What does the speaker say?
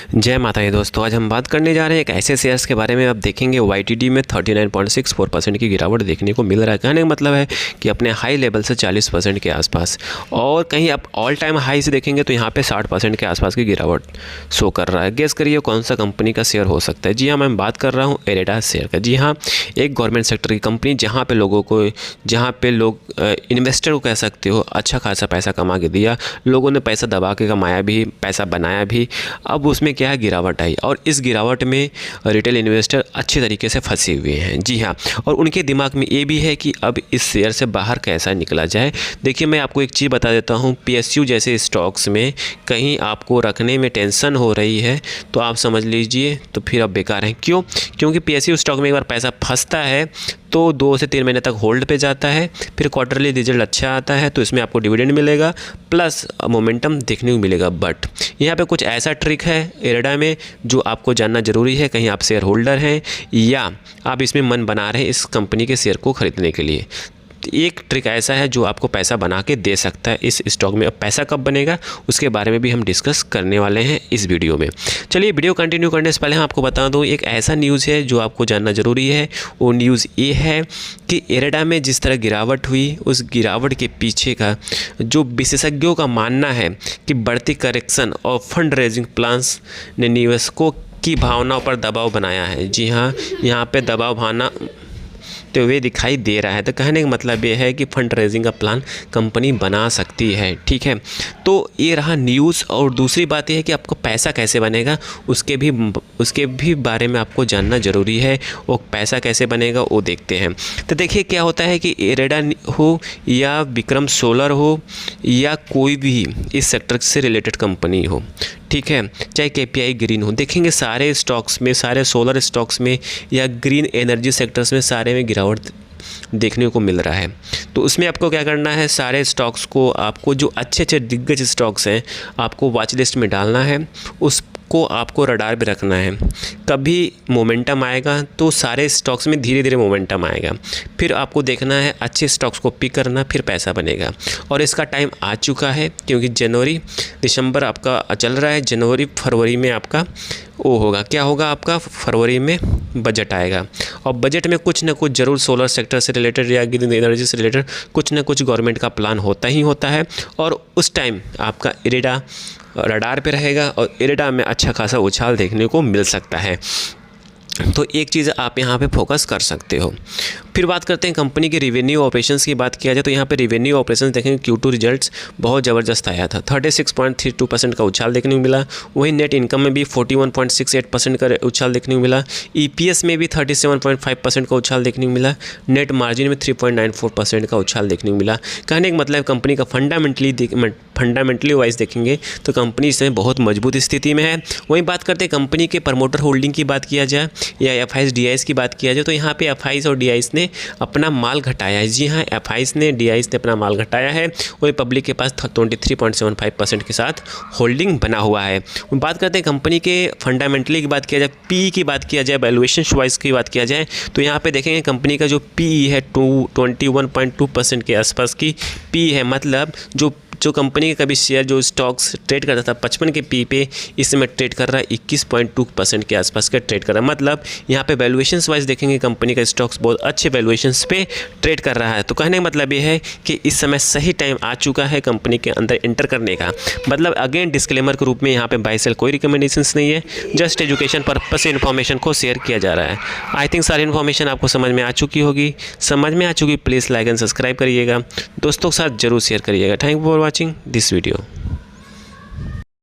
जय माता दी दोस्तों, आज हम बात करने जा रहे हैं एक ऐसे शेयर्स के बारे में। आप देखेंगे YTD में 39.64% की गिरावट देखने को मिल रहा है। कहने का मतलब है कि अपने हाई लेवल से 40% के आसपास, और कहीं आप ऑल टाइम हाई से देखेंगे तो यहाँ पे 60% के आसपास की गिरावट शो कर रहा है। गेस करिए कौन सा कंपनी का शेयर हो सकता है। जी हाँ, मैं बात कर रहा हूँ एरेडा शेयर का। जी हाँ, एक गवर्नमेंट सेक्टर की कंपनी जहाँ पे लोग इन्वेस्टर को कह सकते हो अच्छा खासा पैसा कमा के दिया, लोगों ने पैसा दबा के कमाया भी, पैसा बनाया भी। अब उसमें क्या है, गिरावट आई, और इस गिरावट में रिटेल इन्वेस्टर अच्छे तरीके से फंसे हुए हैं। जी हाँ, और उनके दिमाग में ये भी है कि अब इस शेयर से बाहर कैसा निकला जाए। देखिए, मैं आपको एक चीज़ बता देता हूँ, PSU जैसे स्टॉक्स में कहीं आपको रखने में टेंशन हो रही है तो आप समझ लीजिए तो फिर अब बेकार है। क्यों? क्योंकि PSU स्टॉक में एक बार पैसा फंसता है तो 2 से 3 महीने तक होल्ड पे जाता है, फिर क्वार्टरली रिजल्ट अच्छा आता है तो इसमें आपको डिविडेंड मिलेगा प्लस मोमेंटम देखने को मिलेगा। बट यहाँ पे कुछ ऐसा ट्रिक है एरेडा में जो आपको जानना ज़रूरी है। कहीं आप शेयर होल्डर हैं या आप इसमें मन बना रहे हैं इस कंपनी के शेयर को ख़रीदने के लिए, एक ट्रिक ऐसा है जो आपको पैसा बना के दे सकता है इस स्टॉक में। अब पैसा कब बनेगा उसके बारे में भी हम डिस्कस करने वाले हैं इस वीडियो में। चलिए, वीडियो कंटिन्यू करने से पहले हम आपको बता दूं, एक ऐसा न्यूज़ है जो आपको जानना ज़रूरी है। वो न्यूज़ ये है कि एरेडा में जिस तरह गिरावट हुई, उस गिरावट के पीछे का जो विशेषज्ञों का मानना है कि बढ़ती करेक्शन और फंड रेजिंग प्लान्स ने निवेशकों की भावनाओं पर दबाव बनाया है। जी हाँ, यहाँ पर दबाव भावना तो वे दिखाई दे रहा है। तो कहने का मतलब ये है कि फंड रेजिंग का प्लान कंपनी बना सकती है। ठीक है, तो ये रहा न्यूज़। और दूसरी बात ये है कि आपको पैसा कैसे बनेगा उसके भी बारे में आपको जानना ज़रूरी है। वो पैसा कैसे बनेगा वो देखते हैं। तो देखिए क्या होता है कि एरेडा हो या विक्रम सोलर हो या कोई भी इस सेक्टर से रिलेटेड कंपनी हो, ठीक है, चाहे KPI ग्रीन हो, देखेंगे सारे स्टॉक्स में, सारे सोलर स्टॉक्स में या ग्रीन एनर्जी सेक्टर्स में सारे में गिरावट देखने को मिल रहा है। तो उसमें आपको क्या करना है, सारे स्टॉक्स को आपको जो अच्छे दिग्गज स्टॉक्स हैं आपको वॉच लिस्ट में डालना है, उसको आपको रडार पे रखना है। कभी मोमेंटम आएगा तो सारे स्टॉक्स में धीरे धीरे मोमेंटम आएगा, फिर आपको देखना है अच्छे स्टॉक्स को पिक करना, फिर पैसा बनेगा। और इसका टाइम आ चुका है क्योंकि जनवरी दिसंबर आपका चल रहा है, जनवरी फरवरी में आपका वो होगा, क्या होगा, आपका फरवरी में बजट आएगा। और बजट में कुछ ना कुछ ज़रूर सोलर सेक्टर से रिलेटेड या ग्रीन एनर्जी से रिलेटेड कुछ ना कुछ गवर्नमेंट का प्लान होता ही होता है, और उस टाइम आपका एरेडा रडार पे रहेगा और एरेडा में अच्छा खासा उछाल देखने को मिल सकता है। तो एक चीज़ आप यहाँ पे फोकस कर सकते हो। फिर बात करते हैं कंपनी के रिवेन्यू ऑपरेशंस की बात किया जाए तो यहाँ पे रिवेन्यू ऑपरेशंस देखेंगे Q2 रिजल्ट्स बहुत ज़बरदस्त आया था, 36.32% का उछाल देखने को मिला। वहीं नेट इनकम में भी 41.68% का उछाल देखने को मिला। EPS में भी 37.5% का उछाल देखने को मिला। नेट मार्जिन में 3.94% का उछाल देखने को मिला। कहने का मतलब कंपनी का फंडामेंटली वाइज देखेंगे तो कंपनी इसमें बहुत मजबूत स्थिति में है। वहीं बात करते हैं कंपनी के प्रमोटर होल्डिंग की बात किया जाए या FIs DIs की बात किया जाए तो यहाँ पे FIs और DIs ने अपना माल घटाया है। जी हाँ, FIs ने DIs ने अपना माल घटाया है। वही पब्लिक के पास 23.75% के साथ होल्डिंग बना हुआ है। बात करते हैं कंपनी के फंडामेंटली की बात किया जाए, PE की बात किया जाए, वैल्यूएशन वाइज की बात किया जाए तो यहाँ पे देखेंगे कंपनी का जो PE है 21.2% के आसपास की PE है। मतलब जो कंपनी के कभी शेयर जो स्टॉक्स ट्रेड करता था 55 के PE पे, इस समय ट्रेड कर रहा है 21.2% के आसपास का ट्रेड कर रहा है। मतलब यहाँ पे वैल्यूएशंस वाइज देखेंगे कंपनी का स्टॉक्स बहुत अच्छे वैल्यूएशंस पे ट्रेड कर रहा है। तो कहने का मतलब ये है कि इस समय सही टाइम आ चुका है कंपनी के अंदर एंटर करने का। मतलब अगेन डिस्क्लेमर के रूप में यहाँ पे बाय सेल कोई रिकमेंडेशंस नहीं है, जस्ट एजुकेशन पर्पस से इन्फॉर्मेशन को शेयर किया जा रहा है। आई थिंक सारी इन्फॉर्मेशन आपको समझ में आ चुकी होगी। समझ में आ चुकी प्लीज़ लाइक एंड सब्सक्राइब करिएगा, दोस्तों के साथ जरूर शेयर करिएगा। Thank you for watching this video।